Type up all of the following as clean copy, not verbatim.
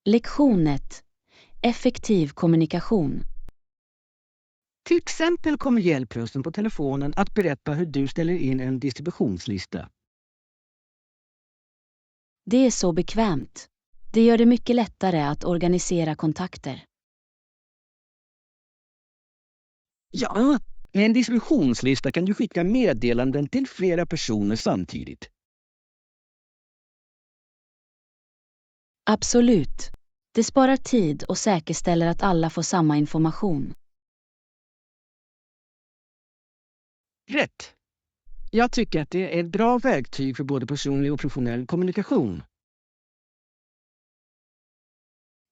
Lektion 1. Effektiv kommunikation. Till exempel kommer hjälprösten på telefonen att berätta hur du ställer in en distributionslista. Det är så bekvämt. Det gör det mycket lättare att organisera kontakter. Ja, med en distributionslista kan du skicka meddelanden till flera personer samtidigt. Absolut. Det sparar tid och säkerställer att alla får samma information. Rätt! Jag tycker att det är ett bra verktyg för både personlig och professionell kommunikation.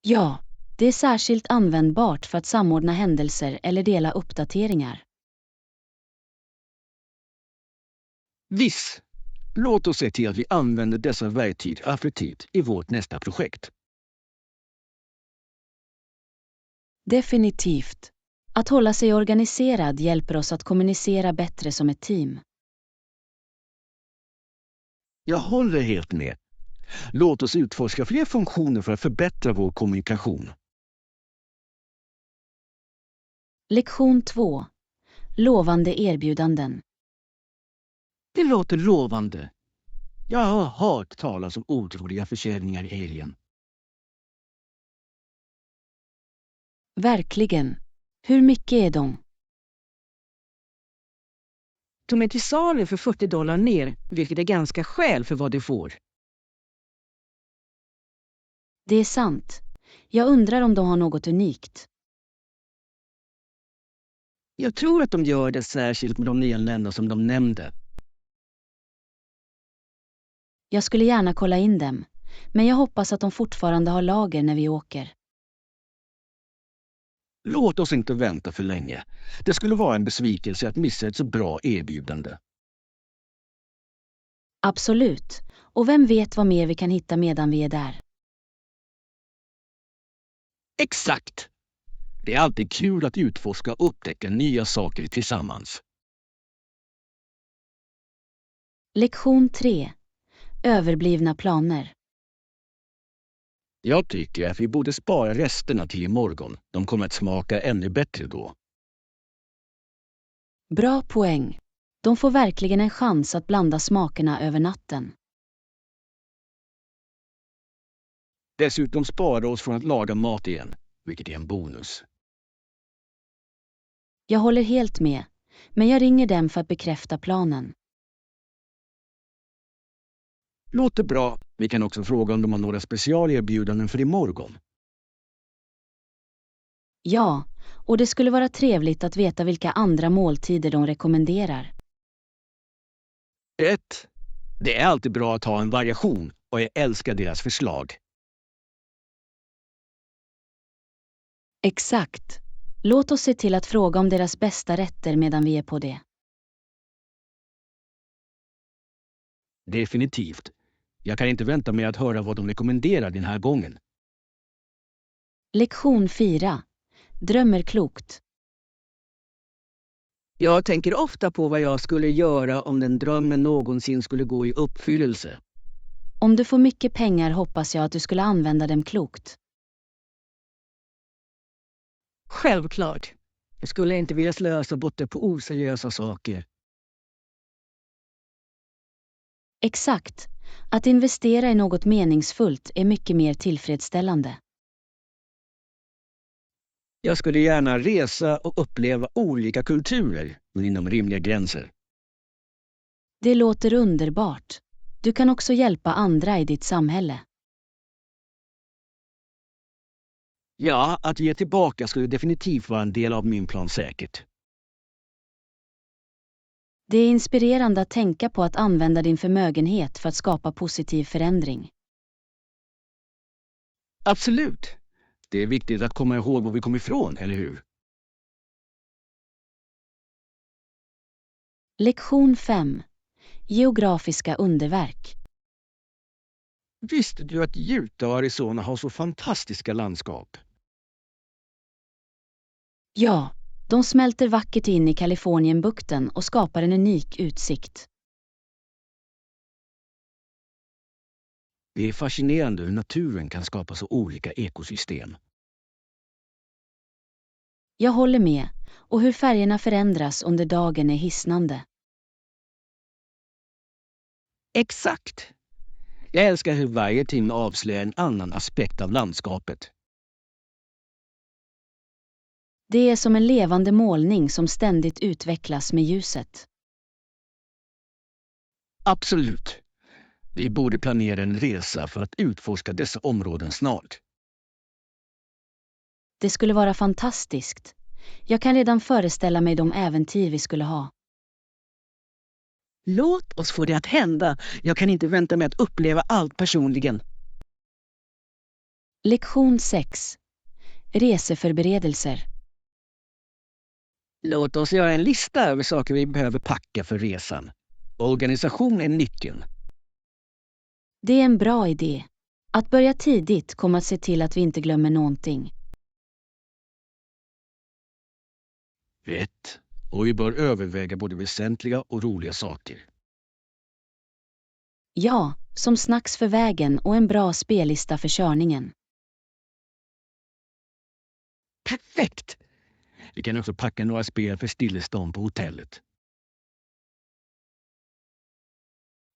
Ja, det är särskilt användbart för att samordna händelser eller dela uppdateringar. Visst! Låt oss se till att vi använder dessa verktyg effektivt i vårt nästa projekt. Definitivt. Att hålla sig organiserad hjälper oss att kommunicera bättre som ett team. Jag håller helt med. Låt oss utforska fler funktioner för att förbättra vår kommunikation. Lektion 2. Lovande erbjudanden. Det låter lovande. Jag har hört talas om otroliga försäljningar i helgen. Verkligen. Hur mycket är de? De är till salu för $40 ner, vilket är ganska skäl för vad du får. Det är sant. Jag undrar om de har något unikt. Jag tror att de gör det särskilt med de nyanlända som de nämnde. Jag skulle gärna kolla in dem, men jag hoppas att de fortfarande har lager när vi åker. Låt oss inte vänta för länge. Det skulle vara en besvikelse att missa ett så bra erbjudande. Absolut. Och vem vet vad mer vi kan hitta medan vi är där. Exakt! Det är alltid kul att utforska och upptäcka nya saker tillsammans. Lektion 3. Överblivna planer. Jag tycker att vi borde spara resterna till imorgon. De kommer att smaka ännu bättre då. Bra poäng. De får verkligen en chans att blanda smakerna över natten. Dessutom spara oss från att laga mat igen, vilket är en bonus. Jag håller helt med, men jag ringer dem för att bekräfta planen. Låter bra. Vi kan också fråga om de har några specialerbjudanden för imorgon. Ja, och det skulle vara trevligt att veta vilka andra måltider de rekommenderar. Rätt! Det är alltid bra att ha en variation och jag älskar deras förslag. Exakt. Låt oss se till att fråga om deras bästa rätter medan vi är på det. Definitivt. Jag kan inte vänta mig att höra vad de rekommenderar den här gången. Lektion 4. Drömmer klokt. Jag tänker ofta på vad jag skulle göra om den drömmen någonsin skulle gå i uppfyllelse. Om du får mycket pengar hoppas jag att du skulle använda dem klokt. Självklart. Jag skulle inte vilja slösa bort det på oseriösa saker. Exakt. Att investera i något meningsfullt är mycket mer tillfredsställande. Jag skulle gärna resa och uppleva olika kulturer, men inom rimliga gränser. Det låter underbart. Du kan också hjälpa andra i ditt samhälle. Ja, att ge tillbaka skulle definitivt vara en del av min plan säkert. Det är inspirerande att tänka på att använda din förmögenhet för att skapa positiv förändring. Absolut. Det är viktigt att komma ihåg var vi kom ifrån, eller hur? Lektion 5. Geografiska underverk. Visste du att Utah och Arizona har så fantastiska landskap? Ja, de smälter vackert in i Kalifornienbukten och skapar en unik utsikt. Det är fascinerande hur naturen kan skapa så olika ekosystem. Jag håller med, och hur färgerna förändras under dagen är hisnande. Exakt! Jag älskar hur varje timme avslöjar en annan aspekt av landskapet. Det är som en levande målning som ständigt utvecklas med ljuset. Absolut. Vi borde planera en resa för att utforska dessa områden snart. Det skulle vara fantastiskt. Jag kan redan föreställa mig de äventyr vi skulle ha. Låt oss få det att hända. Jag kan inte vänta med att uppleva allt personligen. Lektion 6. Reseförberedelser. Låt oss göra en lista över saker vi behöver packa för resan. Organisation är nyckeln. Det är en bra idé. Att börja tidigt kommer att se till att vi inte glömmer någonting. Rätt. Och vi bör överväga både väsentliga och roliga saker. Ja, som snacks för vägen och en bra spellista för körningen. Perfekt! Vi kan också packa några spel för stillestånd på hotellet.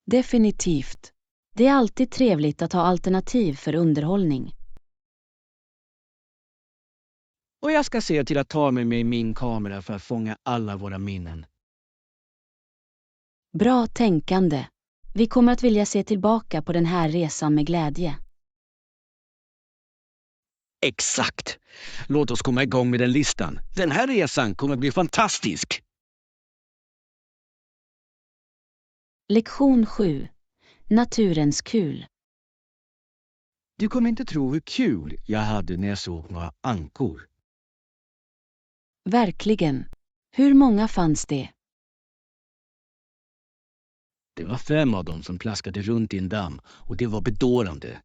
Definitivt. Det är alltid trevligt att ha alternativ för underhållning. Och jag ska se till att ta med mig min kamera för att fånga alla våra minnen. Bra tänkande. Vi kommer att vilja se tillbaka på den här resan med glädje. Exakt! Låt oss komma igång med den listan. Den här resan kommer att bli fantastisk! Lektion 7. Naturens kul. Du kommer inte tro hur kul jag hade när jag såg några ankor. Verkligen. Hur många fanns det? Det var 5 av dem som plaskade runt i en damm och det var bedårande.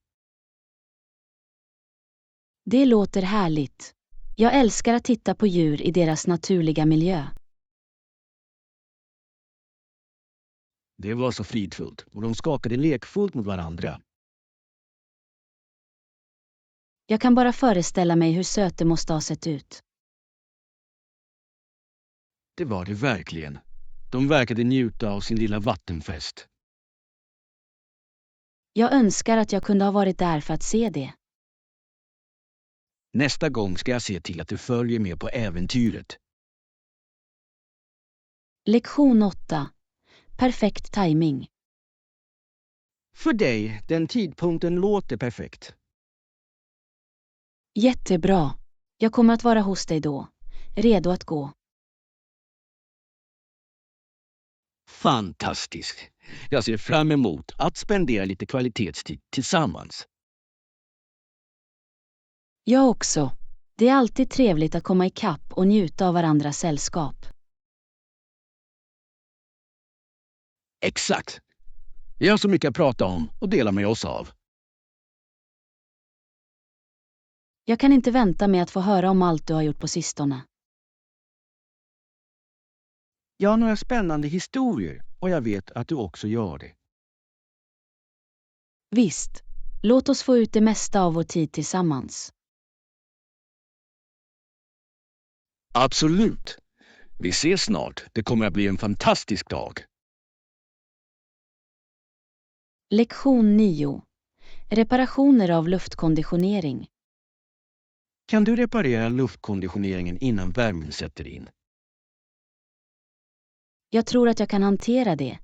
Det låter härligt. Jag älskar att titta på djur i deras naturliga miljö. Det var så fridfullt och de skakade lekfullt mot varandra. Jag kan bara föreställa mig hur söt det måste ha sett ut. Det var det verkligen. De verkade njuta av sin lilla vattenfest. Jag önskar att jag kunde ha varit där för att se det. Nästa gång ska jag se till att du följer med på äventyret. Lektion 8. Perfekt timing. För dig, den tidpunkten låter perfekt. Jättebra. Jag kommer att vara hos dig då. Redo att gå. Fantastiskt. Jag ser fram emot att spendera lite kvalitetstid tillsammans. Jag också. Det är alltid trevligt att komma ikapp och njuta av varandras sällskap. Exakt. Jag har så mycket att prata om och dela med oss av. Jag kan inte vänta med att få höra om allt du har gjort på sistone. Jag har några spännande historier och jag vet att du också gör det. Visst. Låt oss få ut det mesta av vår tid tillsammans. Absolut. Vi ses snart. Det kommer att bli en fantastisk dag. Lektion 9. Reparationer av luftkonditionering. Kan du reparera luftkonditioneringen innan värmen sätter in? Jag tror att jag kan hantera det.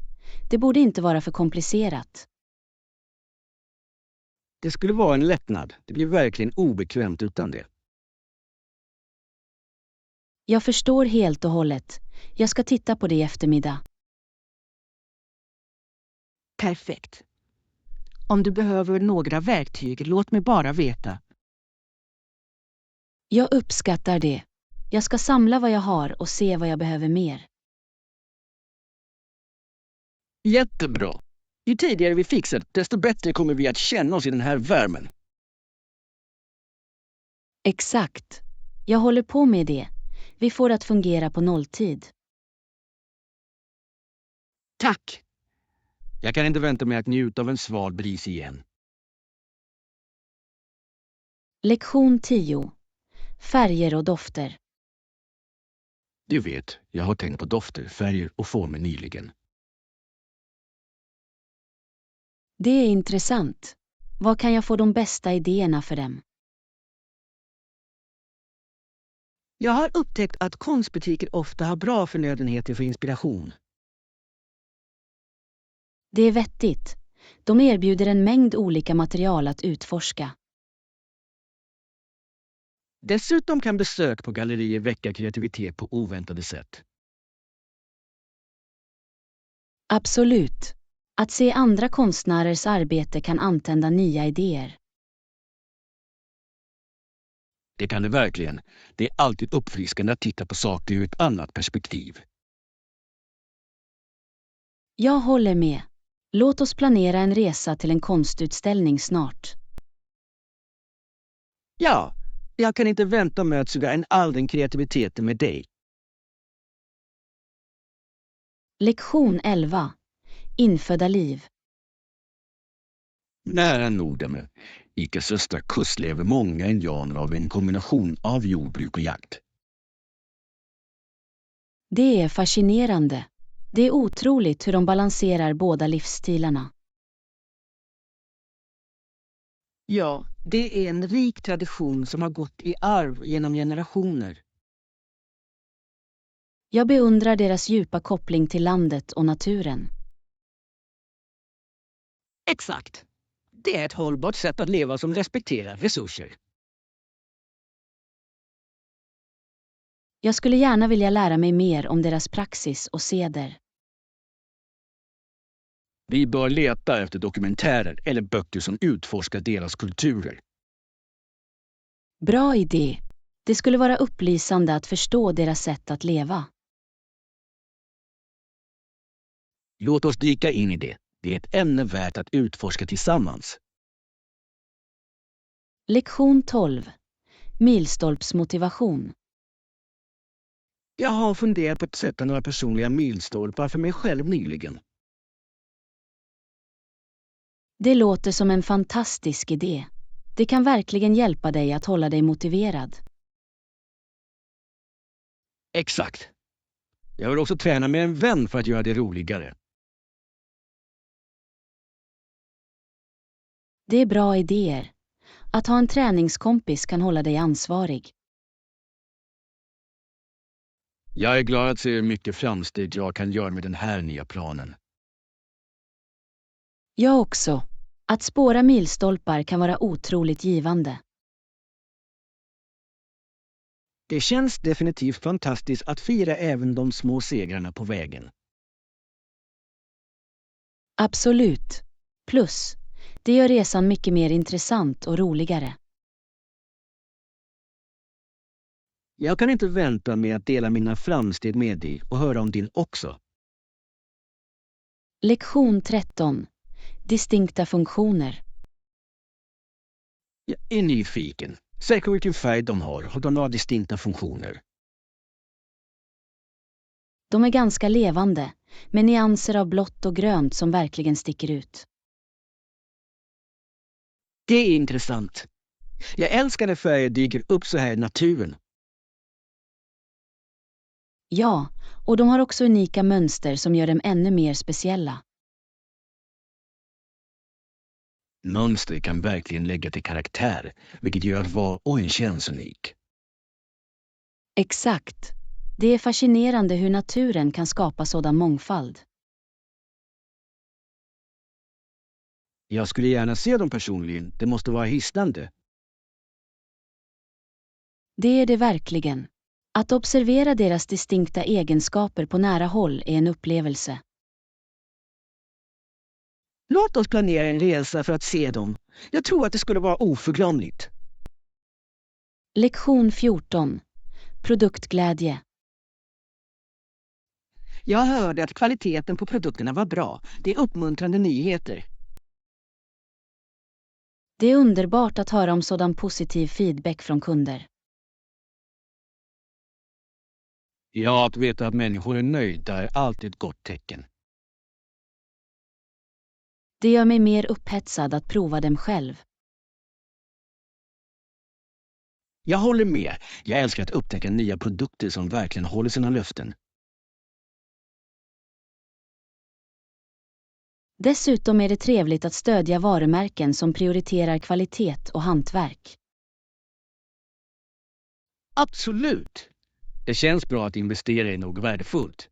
Det borde inte vara för komplicerat. Det skulle vara en lättnad. Det blir verkligen obekvämt utan det. Jag förstår helt och hållet. Jag ska titta på det i eftermiddag. Perfekt. Om du behöver några verktyg, låt mig bara veta. Jag uppskattar det. Jag ska samla vad jag har och se vad jag behöver mer. Jättebra. Ju tidigare vi fixar det, desto bättre kommer vi att känna oss i den här värmen. Exakt. Jag håller på med det. Vi får det att fungera på nolltid. Tack! Jag kan inte vänta mig att njuta av en sval bris igen. Lektion 10. Färger och dofter. Du vet, jag har tänkt på dofter, färger och former nyligen. Det är intressant. Var kan jag få de bästa idéerna för dem? Jag har upptäckt att konstbutiker ofta har bra förnödenheter för inspiration. Det är vettigt. De erbjuder en mängd olika material att utforska. Dessutom kan besök på gallerier väcka kreativitet på oväntade sätt. Absolut. Att se andra konstnärers arbete kan antända nya idéer. Det kan det verkligen. Det är alltid uppfriskande att titta på saker ur ett annat perspektiv. Jag håller med. Låt oss planera en resa till en konstutställning snart. Ja, jag kan inte vänta med att suga in all den kreativiteten med dig. Lektion 11. Infödda liv. Nära Norden, Icas östra kust, lever många indianer av en kombination av jordbruk och jakt. Det är fascinerande. Det är otroligt hur de balanserar båda livsstilarna. Ja, det är en rik tradition som har gått i arv genom generationer. Jag beundrar deras djupa koppling till landet och naturen. Exakt. Det är ett hållbart sätt att leva som respekterar resurser. Jag skulle gärna vilja lära mig mer om deras praxis och seder. Vi bör leta efter dokumentärer eller böcker som utforskar deras kulturer. Bra idé. Det skulle vara upplysande att förstå deras sätt att leva. Låt oss dyka in i det. Det är ett ämne värt att utforska tillsammans. Lektion 12. Milstolpsmotivation. Jag har funderat på att sätta några personliga milstolpar för mig själv nyligen. Det låter som en fantastisk idé. Det kan verkligen hjälpa dig att hålla dig motiverad. Exakt. Jag vill också träna med en vän för att göra det roligare. Det är bra idéer. Att ha en träningskompis kan hålla dig ansvarig. Jag är glad att se hur mycket framsteg jag kan göra med den här nya planen. Jag också. Att spåra milstolpar kan vara otroligt givande. Det känns definitivt fantastiskt att fira även de små segrarna på vägen. Absolut. Plus, det gör resan mycket mer intressant och roligare. Jag kan inte vänta med att dela mina framsteg med dig och höra om din också. Lektion 13. Distinkta funktioner. Jag är nyfiken. Säkert vilken färg de har de några distinkta funktioner. De är ganska levande, med nyanser av blått och grönt som verkligen sticker ut. Det är intressant. Jag älskar när färger dyker upp så här i naturen. Ja, och de har också unika mönster som gör dem ännu mer speciella. Mönster kan verkligen lägga till karaktär, vilket gör att var och en känns unik. Exakt. Det är fascinerande hur naturen kan skapa sådan mångfald. Jag skulle gärna se dem personligen. Det måste vara hisnande. Det är det verkligen. Att observera deras distinkta egenskaper på nära håll är en upplevelse. Låt oss planera en resa för att se dem. Jag tror att det skulle vara oförglömligt. Lektion 14. Produktglädje. Jag hörde att kvaliteten på produkterna var bra. Det är uppmuntrande nyheter. Det är underbart att höra om sådan positiv feedback från kunder. Ja, att veta att människor är nöjda är alltid ett gott tecken. Det gör mig mer upphetsad att prova dem själv. Jag håller med. Jag älskar att upptäcka nya produkter som verkligen håller sina löften. Dessutom är det trevligt att stödja varumärken som prioriterar kvalitet och hantverk. Absolut! Det känns bra att investera i något värdefullt.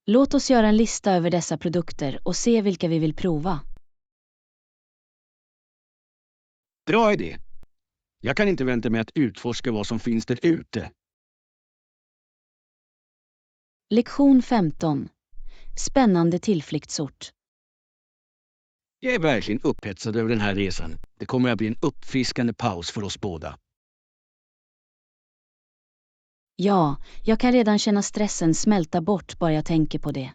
Låt oss göra en lista över dessa produkter och se vilka vi vill prova. Bra idé. Jag kan inte vänta mig att utforska vad som finns där ute. Lektion 15. Spännande tillflyktsort. Jag är verkligen upphetsad över den här resan. Det kommer att bli en uppfriskande paus för oss båda. Ja, jag kan redan känna stressen smälta bort bara jag tänker på det.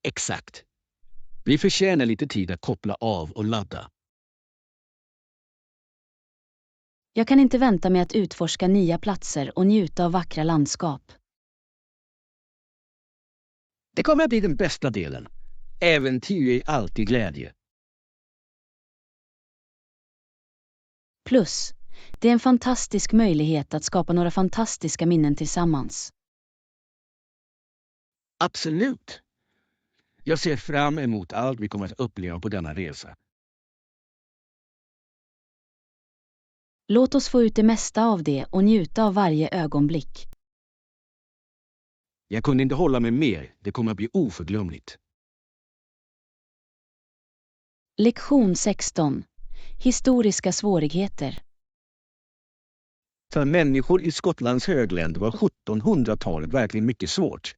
Exakt. Vi förtjänar lite tid att koppla av och ladda. Jag kan inte vänta med att utforska nya platser och njuta av vackra landskap. Det kommer att bli den bästa delen. Äventyr är alltid glädje. Plus, det är en fantastisk möjlighet att skapa några fantastiska minnen tillsammans. Absolut. Jag ser fram emot allt vi kommer att uppleva på denna resa. Låt oss få ut det mesta av det och njuta av varje ögonblick. Jag kunde inte hålla mig mer. Det kommer att bli oförglömligt. Lektion 16. Historiska svårigheter. För människor i Skottlands högländer var 1700-talet verkligen mycket svårt.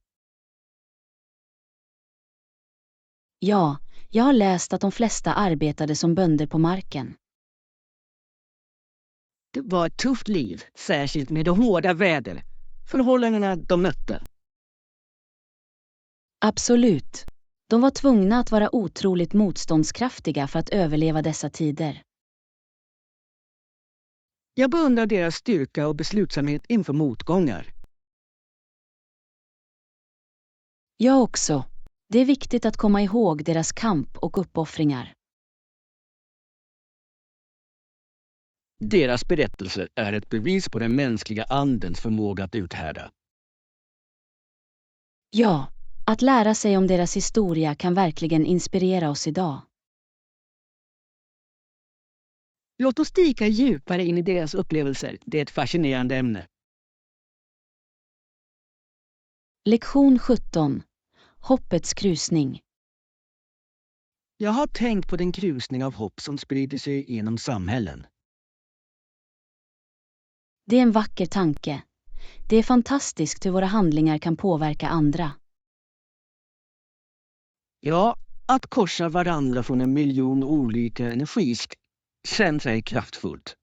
Ja, jag har läst att de flesta arbetade som bönder på marken. Det var ett tufft liv, särskilt med de hårda väderförhållandena de mötte. Absolut. De var tvungna att vara otroligt motståndskraftiga för att överleva dessa tider. Jag beundrar deras styrka och beslutsamhet inför motgångar. Jag också. Det är viktigt att komma ihåg deras kamp och uppoffringar. Deras berättelser är ett bevis på den mänskliga andens förmåga att uthärda. Ja, att lära sig om deras historia kan verkligen inspirera oss idag. Låt oss dyka djupare in i deras upplevelser. Det är ett fascinerande ämne. Lektion 17. Hoppets krusning. Jag har tänkt på den krusning av hopp som sprider sig genom samhällen. Det är en vacker tanke. Det är fantastiskt hur våra handlingar kan påverka andra. Ja, att korsa varandra från en miljon olika energikänsor är kraftfullt.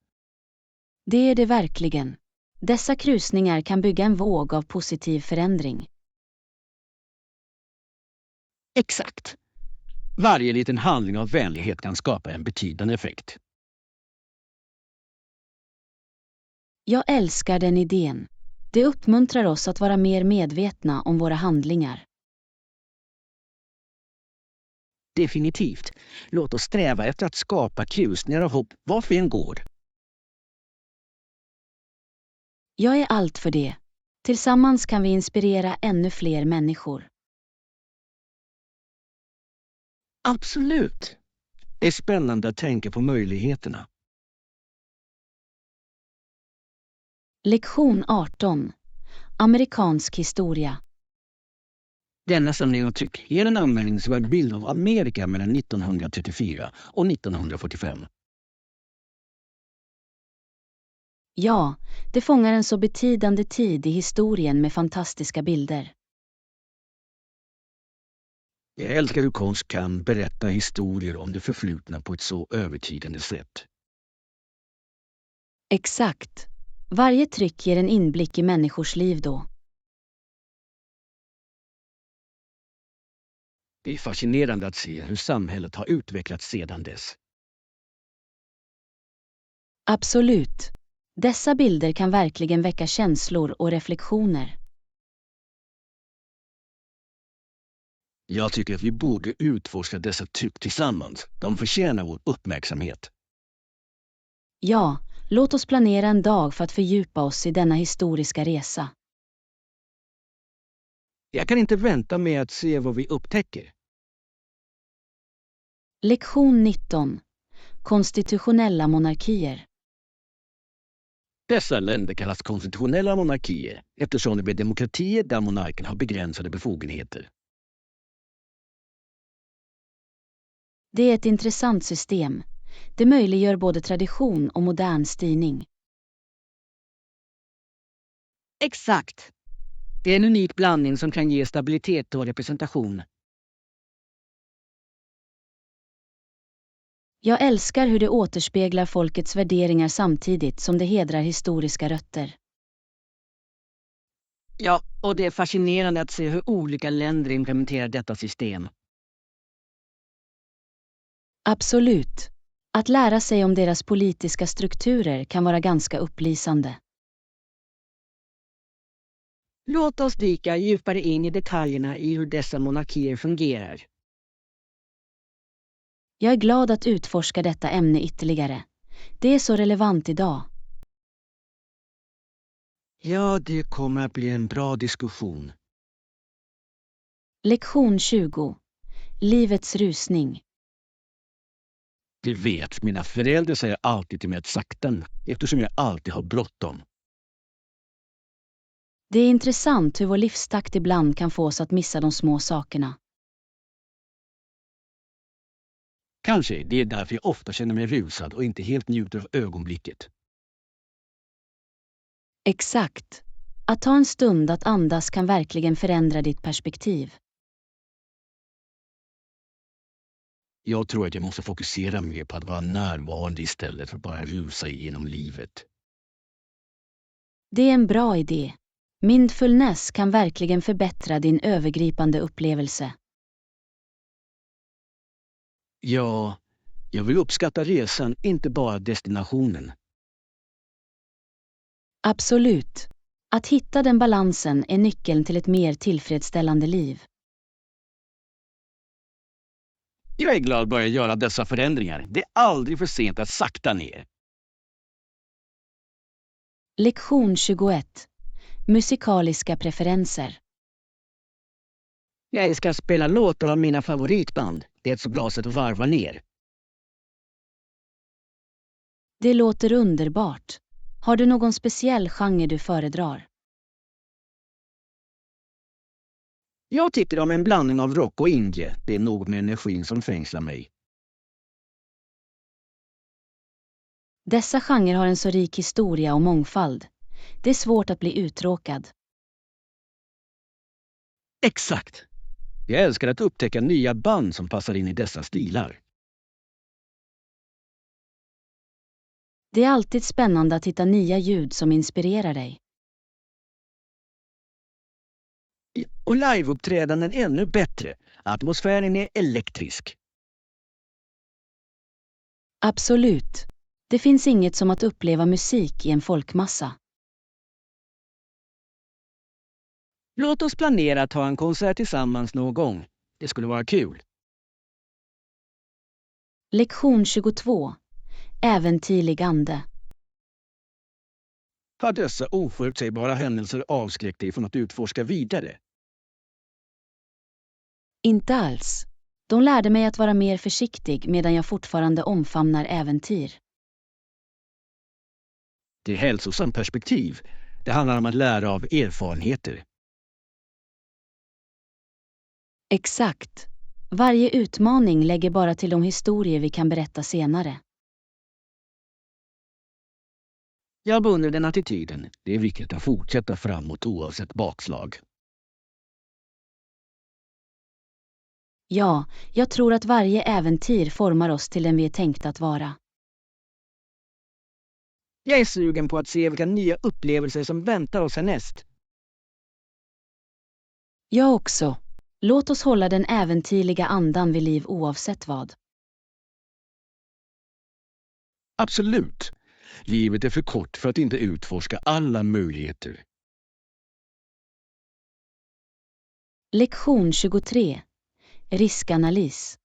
Det är det verkligen. Dessa krusningar kan bygga en våg av positiv förändring. Exakt. Varje liten handling av vänlighet kan skapa en betydande effekt. Jag älskar den idén. Det uppmuntrar oss att vara mer medvetna om våra handlingar. Definitivt. Låt oss sträva efter att skapa krusningar av hopp var vi än går. Jag är allt för det. Tillsammans kan vi inspirera ännu fler människor. Absolut. Det är spännande att tänka på möjligheterna. Lektion 18. Amerikansk historia. Denna samling av tryck ger en anmärkningsvärd bild av Amerika mellan 1934 och 1945. Ja, det fångar en så betydande tid i historien med fantastiska bilder. Jag älskar hur konst kan berätta historier om det förflutna på ett så övertygande sätt. Exakt. Varje tryck ger en inblick i människors liv då. Det är fascinerande att se hur samhället har utvecklats sedan dess. Absolut. Dessa bilder kan verkligen väcka känslor och reflektioner. Jag tycker att vi borde utforska dessa typ tillsammans. De förtjänar vår uppmärksamhet. Ja, låt oss planera en dag för att fördjupa oss i denna historiska resa. Jag kan inte vänta med att se vad vi upptäcker. Lektion 19. Konstitutionella monarkier. Dessa länder kallas konstitutionella monarkier eftersom de blir demokratier där monarken har begränsade befogenheter. Det är ett intressant system. Det möjliggör både tradition och modern styrning. Exakt. Det är en unik blandning som kan ge stabilitet och representation. Jag älskar hur det återspeglar folkets värderingar samtidigt som det hedrar historiska rötter. Ja, och det är fascinerande att se hur olika länder implementerar detta system. Absolut. Att lära sig om deras politiska strukturer kan vara ganska upplysande. Låt oss dyka djupare in i detaljerna i hur dessa monarkier fungerar. Jag är glad att utforska detta ämne ytterligare. Det är så relevant idag. Ja, det kommer att bli en bra diskussion. Lektion 20. Livets rusning. Du vet, mina föräldrar säger alltid till mig att sakta eftersom jag alltid har bråttom. Det är intressant hur vår livstakt ibland kan få oss att missa de små sakerna. Kanske det är därför jag ofta känner mig rusad och inte helt njuter av ögonblicket. Exakt. Att ta en stund att andas kan verkligen förändra ditt perspektiv. Jag tror att jag måste fokusera mer på att vara närvarande istället för att bara rusa igenom livet. Det är en bra idé. Mindfulness kan verkligen förbättra din övergripande upplevelse. Ja, jag vill uppskatta resan, inte bara destinationen. Absolut. Att hitta den balansen är nyckeln till ett mer tillfredsställande liv. Jag är glad att börja göra dessa förändringar. Det är aldrig för sent att sakta ner. Lektion 21. Musikaliska preferenser. Jag älskar att spela låtar av mina favoritband. Det är ett så bra sätt att varva ner. Det låter underbart. Har du någon speciell genre du föredrar? Jag tycker om en blandning av rock och indie. Det är något med energin som fängslar mig. Dessa genrer har en så rik historia och mångfald. Det är svårt att bli uttråkad. Exakt. Jag älskar att upptäcka nya band som passar in i dessa stilar. Det är alltid spännande att hitta nya ljud som inspirerar dig. Och liveuppträdanden ännu bättre. Atmosfären är elektrisk. Absolut. Det finns inget som att uppleva musik i en folkmassa. Låt oss planera att ha en konsert tillsammans någon gång. Det skulle vara kul. Lektion 22. Äventyrlig ande. Har dessa oförutsägbara händelser avskräckt dig från att utforska vidare? Inte alls. De lärde mig att vara mer försiktig medan jag fortfarande omfamnar äventyr. Det är hälsosamt perspektiv. Det handlar om att lära av erfarenheter. Exakt. Varje utmaning lägger bara till de historier vi kan berätta senare. Jag beundrar den attityden. Det är viktigt att fortsätta framåt oavsett bakslag. Ja, jag tror att varje äventyr formar oss till den vi är tänkta att vara. Jag är sugen på att se vilka nya upplevelser som väntar oss härnäst. Jag också. Låt oss hålla den äventyrliga andan vid liv oavsett vad. Absolut. Livet är för kort för att inte utforska alla möjligheter. Lektion 23. Riskanalys.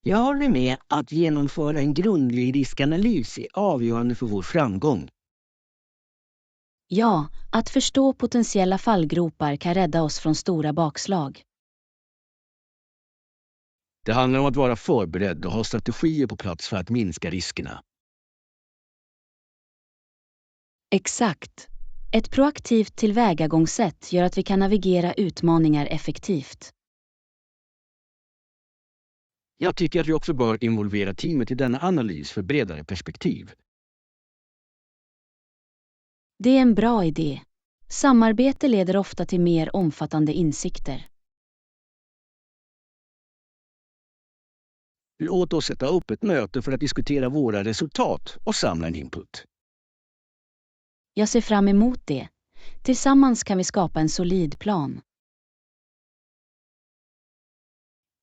Jag håller med att genomföra en grundlig riskanalys är avgörande för vår framgång. Ja, att förstå potentiella fallgropar kan rädda oss från stora bakslag. Det handlar om att vara förberedd och ha strategier på plats för att minska riskerna. Exakt. Ett proaktivt tillvägagångssätt gör att vi kan navigera utmaningar effektivt. Jag tycker att vi också bör involvera teamet i denna analys för bredare perspektiv. Det är en bra idé. Samarbete leder ofta till mer omfattande insikter. Låt oss sätta upp ett möte för att diskutera våra resultat och samla en input. Jag ser fram emot det. Tillsammans kan vi skapa en solid plan.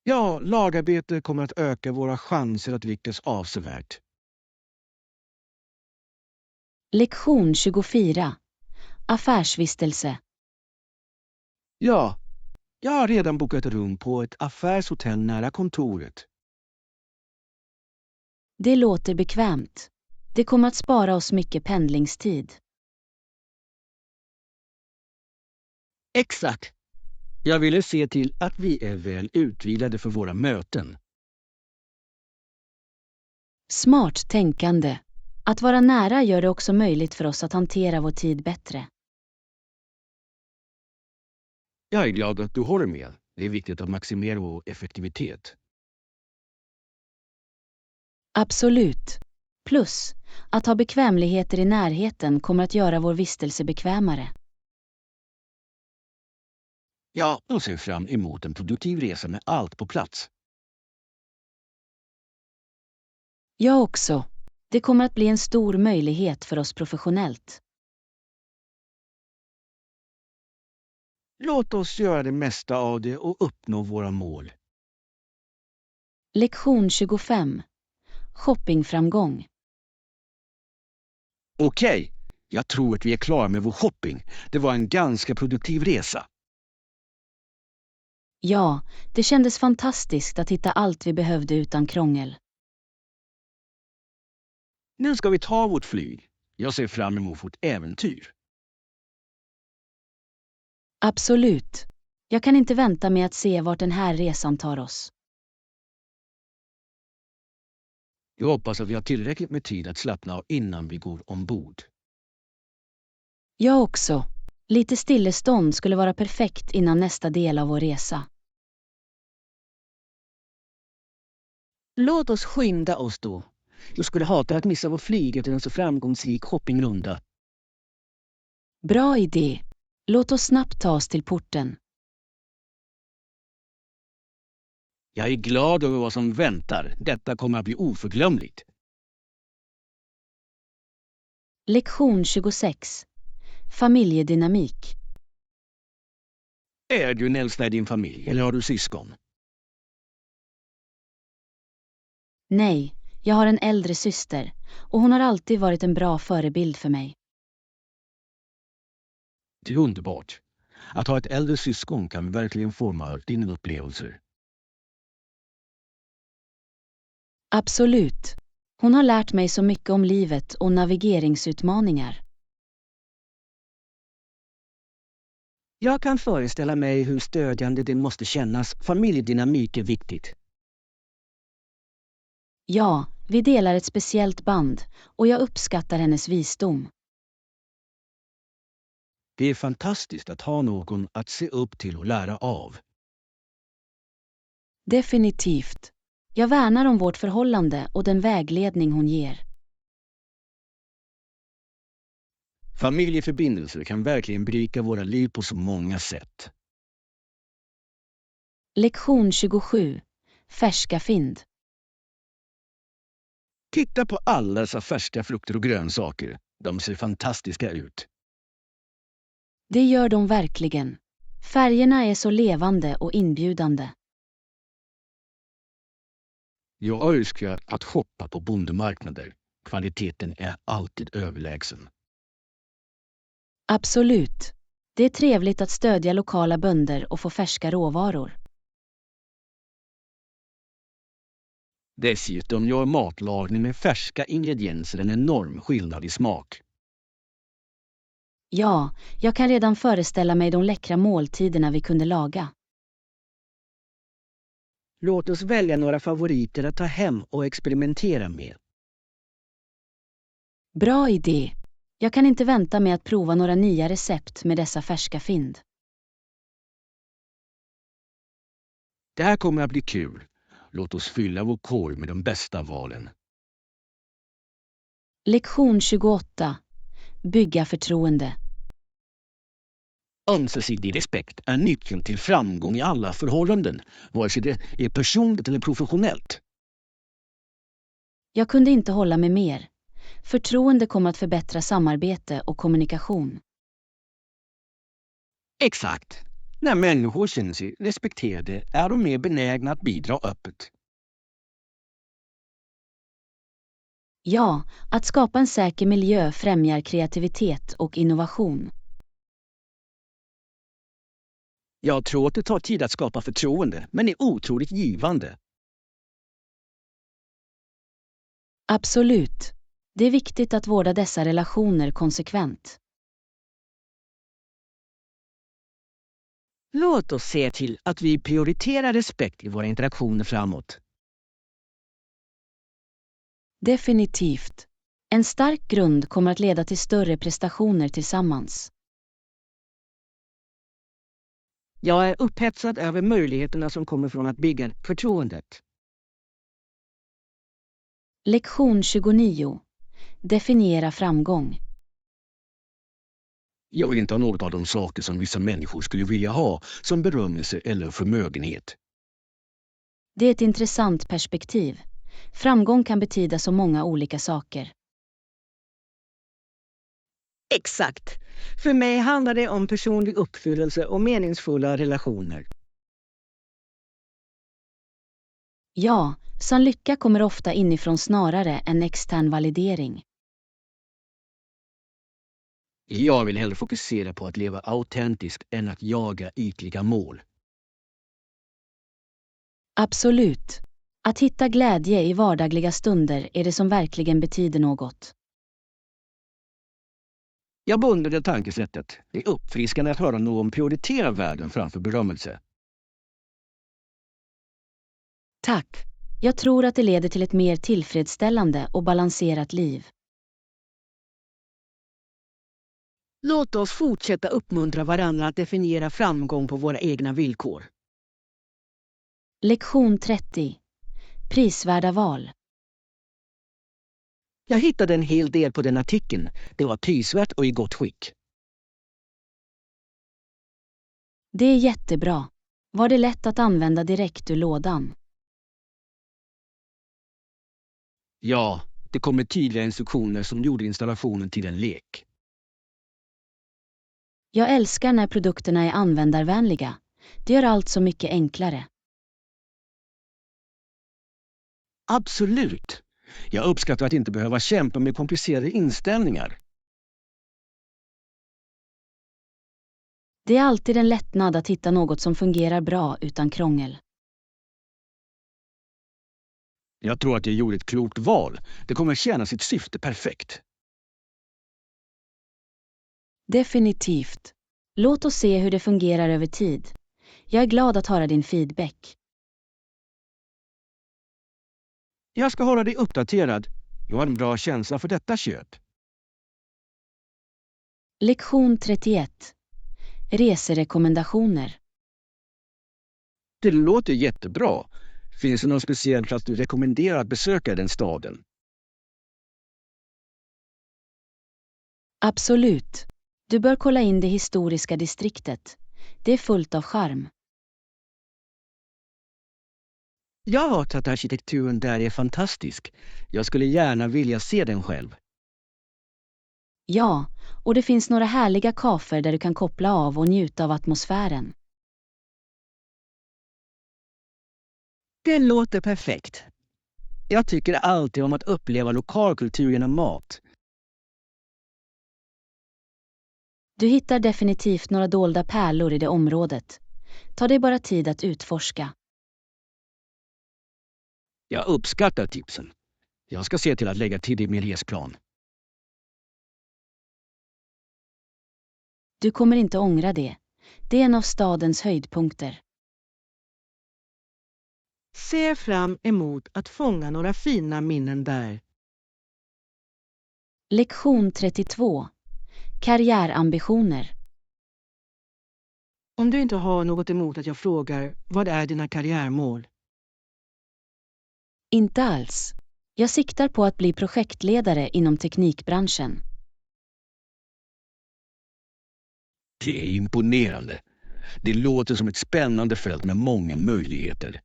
Ja, lagarbete kommer att öka våra chanser att lyckas avsevärt. Lektion 24. Affärsvistelse. Ja, jag har redan bokat rum på ett affärshotell nära kontoret. Det låter bekvämt. Det kommer att spara oss mycket pendlingstid. Exakt. Jag ville se till att vi är väl utvilade för våra möten. Smart tänkande. Att vara nära gör det också möjligt för oss att hantera vår tid bättre. Jag är glad att du håller med. Det är viktigt att maximera vår effektivitet. Absolut. Plus, att ha bekvämligheter i närheten kommer att göra vår vistelse bekvämare. Ja, jag ser fram emot en produktiv resa med allt på plats. Jag också. Det kommer att bli en stor möjlighet för oss professionellt. Låt oss göra det mesta av det och uppnå våra mål. Lektion 25. Shoppingframgång. Okej, jag tror att vi är klara med vår shopping. Det var en ganska produktiv resa. Ja, det kändes fantastiskt att hitta allt vi behövde utan krångel. Nu ska vi ta vårt flyg. Jag ser fram emot vårt äventyr. Absolut. Jag kan inte vänta med att se vart den här resan tar oss. Jag hoppas att vi har tillräckligt med tid att slappna av innan vi går ombord. Jag också. Lite stillestånd skulle vara perfekt innan nästa del av vår resa. Låt oss skynda oss då. Jag skulle hata att missa vår flyg efter en så framgångsrik shoppingrunda. Bra idé. Låt oss snabbt ta oss till porten. Jag är glad över vad som väntar. Detta kommer att bli oförglömligt. Lektion 26. Familjedynamik. Är du den äldsta i din familj eller har du syskon? Nej, jag har en äldre syster och hon har alltid varit en bra förebild för mig. Det är underbart. Att ha ett äldre syskon kan verkligen forma dina upplevelser. Absolut. Hon har lärt mig så mycket om livet och navigeringsutmaningar. Jag kan föreställa mig hur stödjande det måste kännas. Familjedynamik är viktigt. Ja, vi delar ett speciellt band och jag uppskattar hennes visdom. Det är fantastiskt att ha någon att se upp till och lära av. Definitivt. Jag värnar om vårt förhållande och den vägledning hon ger. Familjeförbindelser kan verkligen berika våra liv på så många sätt. Lektion 27. Färska fynd. Titta på alla dessa färska frukter och grönsaker. De ser fantastiska ut. Det gör de verkligen. Färgerna är så levande och inbjudande. Jag älskar att shoppa på bondemarknader. Kvaliteten är alltid överlägsen. Absolut. Det är trevligt att stödja lokala bönder och få färska råvaror. Dessutom gör matlagning med färska ingredienser en enorm skillnad i smak. Ja, jag kan redan föreställa mig de läckra måltiderna vi kunde laga. Låt oss välja några favoriter att ta hem och experimentera med. Bra idé! Jag kan inte vänta med att prova några nya recept med dessa färska fynd. Det här kommer att bli kul. Låt oss fylla vår korg med de bästa valen. Lektion 28. Bygga förtroende. Ömsesidig respekt är nyckeln till framgång i alla förhållanden, vare sig det är personligt eller professionellt. Jag kunde inte hålla med mer. Förtroende kommer att förbättra samarbete och kommunikation. Exakt. När människor känner sig respekterade är de mer benägna att bidra öppet. Ja, att skapa en säker miljö främjar kreativitet och innovation. Jag tror att det tar tid att skapa förtroende, men är otroligt givande. Absolut. Det är viktigt att vårda dessa relationer konsekvent. Låt oss se till att vi prioriterar respekt i våra interaktioner framåt. Definitivt. En stark grund kommer att leda till större prestationer tillsammans. Jag är upphetsad över möjligheterna som kommer från att bygga förtroendet. Lektion 29. Definiera framgång. Jag vill inte ha något av de saker som vissa människor skulle vilja ha, som berömmelse eller förmögenhet. Det är ett intressant perspektiv. Framgång kan betyda så många olika saker. Exakt. För mig handlar det om personlig uppfyllelse och meningsfulla relationer. Ja, sann lycka kommer ofta inifrån snarare än extern validering. Jag vill hellre fokusera på att leva autentiskt än att jaga ytliga mål. Absolut. Att hitta glädje i vardagliga stunder är det som verkligen betyder något. Jag beundrar det tankesättet. Det är uppfriskande att höra någon prioritera världen framför berömmelse. Tack. Jag tror att det leder till ett mer tillfredsställande och balanserat liv. Låt oss fortsätta uppmuntra varandra att definiera framgång på våra egna villkor. Lektion 30. Prisvärda val. Jag hittade en hel del på den artikeln. Det var prisvärt och i gott skick. Det är jättebra. Var det lätt att använda direkt ur lådan? Ja, det kom med tydliga instruktioner som gjorde installationen till en lek. Jag älskar när produkterna är användarvänliga. Det gör allt så mycket enklare. Absolut. Jag uppskattar att inte behöva kämpa med komplicerade inställningar. Det är alltid en lättnad att hitta något som fungerar bra utan krångel. Jag tror att jag gjorde ett klokt val. Det kommer tjäna sitt syfte perfekt. Definitivt. Låt oss se hur det fungerar över tid. Jag är glad att höra din feedback. Jag ska hålla dig uppdaterad. Jag har en bra känsla för detta köp. Lektion 31. Reserekommendationer. Det låter jättebra. Finns det någon speciell plats du rekommenderar att besöka i den staden? Absolut. Du bör kolla in det historiska distriktet. Det är fullt av charm. Jag har hört att arkitekturen där är fantastisk. Jag skulle gärna vilja se den själv. Ja, och det finns några härliga kaféer där du kan koppla av och njuta av atmosfären. Det låter perfekt. Jag tycker alltid om att uppleva lokalkultur genom mat. Du hittar definitivt några dolda pärlor i det området. Ta dig bara tid att utforska. Jag uppskattar tipsen. Jag ska se till att lägga till i min resplan. Du kommer inte ångra det. Det är en av stadens höjdpunkter. Se fram emot att fånga några fina minnen där. Lektion 32. Karriärambitioner. Om du inte har något emot att jag frågar, vad är dina karriärmål? Inte alls. Jag siktar på att bli projektledare inom teknikbranschen. Det är imponerande. Det låter som ett spännande fält med många möjligheter.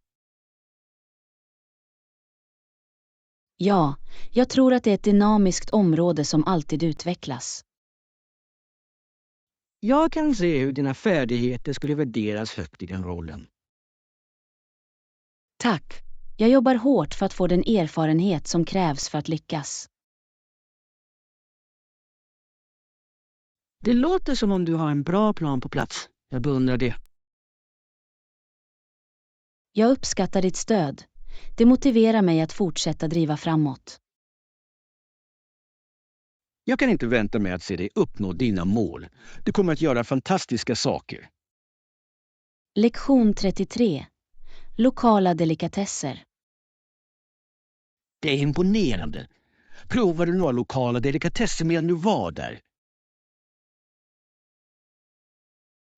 Ja, jag tror att det är ett dynamiskt område som alltid utvecklas. Jag kan se hur dina färdigheter skulle värderas högt i den rollen. Tack. Jag jobbar hårt för att få den erfarenhet som krävs för att lyckas. Det låter som om du har en bra plan på plats. Jag beundrar det. Jag uppskattar ditt stöd. Det motiverar mig att fortsätta driva framåt. Jag kan inte vänta mig att se dig uppnå dina mål. Du kommer att göra fantastiska saker. Lektion 33. Lokala delikatesser. Det är imponerande. Provar du några lokala delikatesser medan du var där?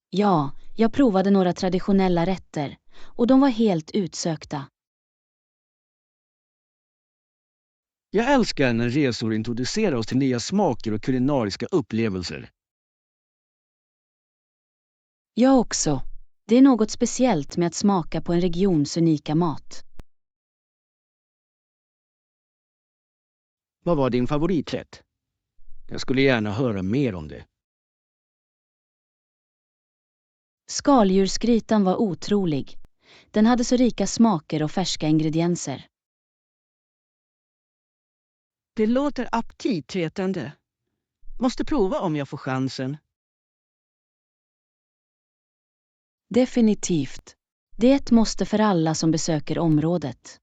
Ja, jag provade några traditionella rätter och de var helt utsökta. Jag älskar när resor introducerar oss till nya smaker och kulinariska upplevelser. Jag också. Det är något speciellt med att smaka på en regions unika mat. Vad var din favoriträtt? Jag skulle gärna höra mer om det. Skaldjursgrytan var otrolig. Den hade så rika smaker och färska ingredienser. Det låter aptitretande. Måste prova om jag får chansen. Definitivt. Det är ett måste för alla som besöker området.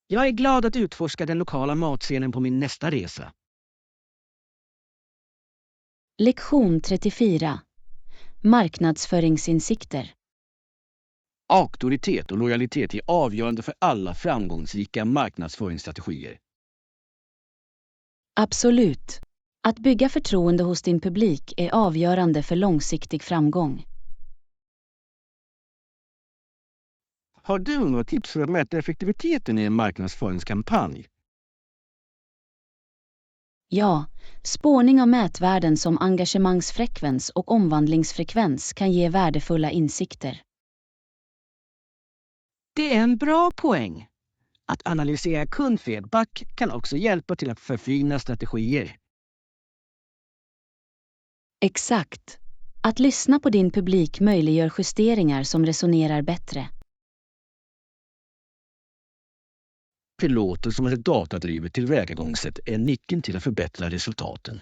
Jag är glad att utforska den lokala matscenen på min nästa resa. Lektion 34. Marknadsföringsinsikter. Auktoritet och lojalitet är avgörande för alla framgångsrika marknadsföringsstrategier. Absolut. Att bygga förtroende hos din publik är avgörande för långsiktig framgång. Har du några tips för att mäta effektiviteten i en marknadsföringskampanj? Ja, spårning av mätvärden som engagemangsfrekvens och omvandlingsfrekvens kan ge värdefulla insikter. Det är en bra poäng. Att analysera kundfeedback kan också hjälpa till att förfina strategier. Exakt. Att lyssna på din publik möjliggör justeringar som resonerar bättre. Det låter som att ett datadrivet tillvägagångssätt är nyckeln till att förbättra resultaten.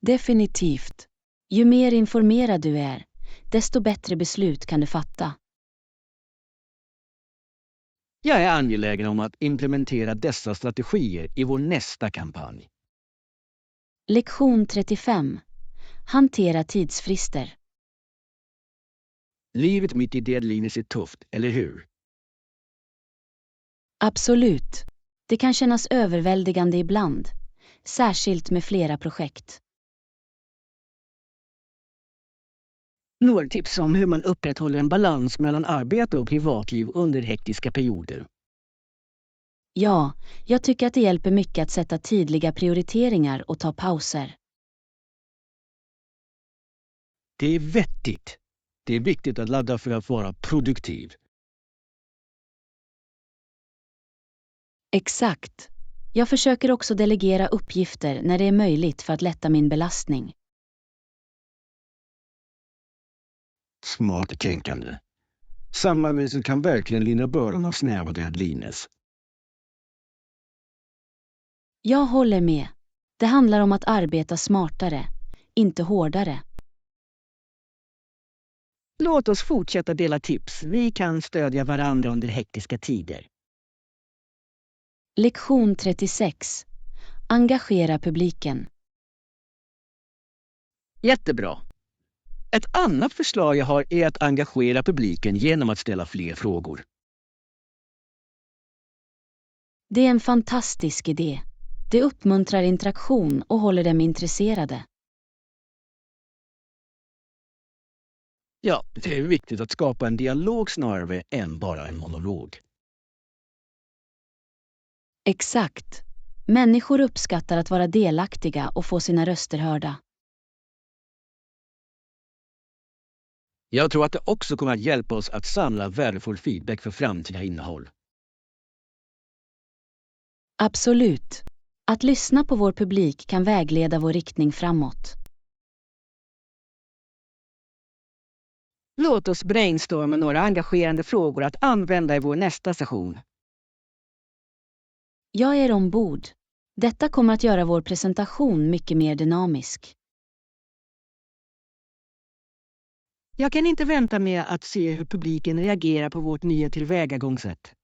Definitivt. Ju mer informerad du är, desto bättre beslut kan du fatta. Jag är angelägen om att implementera dessa strategier i vår nästa kampanj. Lektion 35. Hantera tidsfrister. Livet mitt i deadlines är tufft, eller hur? Absolut. Det kan kännas överväldigande ibland, särskilt med flera projekt. Några tips om hur man upprätthåller en balans mellan arbete och privatliv under hektiska perioder. Ja, jag tycker att det hjälper mycket att sätta tydliga prioriteringar och ta pauser. Det är vettigt. Det är viktigt att ladda för att vara produktiv. Exakt. Jag försöker också delegera uppgifter när det är möjligt för att lätta min belastning. Smart tänkande. Samarbetet kan verkligen lindra bördan av snäva deadlines. Jag håller med. Det handlar om att arbeta smartare, inte hårdare. Låt oss fortsätta dela tips. Vi kan stödja varandra under hektiska tider. Lektion 36. Engagera publiken. Jättebra! Ett annat förslag jag har är att engagera publiken genom att ställa fler frågor. Det är en fantastisk idé. Det uppmuntrar interaktion och håller dem intresserade. Ja, det är viktigt att skapa en dialog snarare än bara en monolog. Exakt. Människor uppskattar att vara delaktiga och få sina röster hörda. Jag tror att det också kommer att hjälpa oss att samla värdefull feedback för framtida innehåll. Absolut. Att lyssna på vår publik kan vägleda vår riktning framåt. Låt oss brainstorma några engagerande frågor att använda i vår nästa session. Jag är ombord. Detta kommer att göra vår presentation mycket mer dynamisk. Jag kan inte vänta med att se hur publiken reagerar på vårt nya tillvägagångssätt.